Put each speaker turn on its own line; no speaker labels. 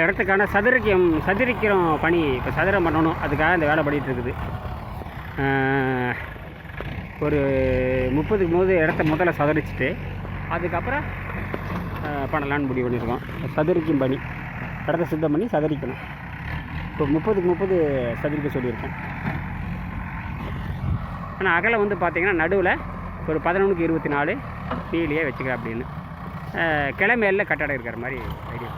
இடத்துக்கான சதுரிக்கிறோம் பணி இப்போ சதுரம் பண்ணணும். அதுக்காக இந்த வேலை பண்ணிகிட்டு இருக்குது. ஒரு 30 இடத்த முதல்ல சதுரிச்சுட்டு அதுக்கப்புறம் பண்ணலான்னு முடிவு பண்ணியிருக்கோம். சதுரிக்கும் பணி, இடத்த சுத்தம் பண்ணி சதுரிக்கணும். இப்போ 30 சதுரிக்க சொல்லியிருக்கேன். ஆனால் அகலம் வந்து பார்த்திங்கன்னா நடுவில் ஒரு 11க்கு 24 கீழே வச்சுக்க அப்படின்னு கிழமையில் கட்டடம் இருக்கிற மாதிரி ஐடியா.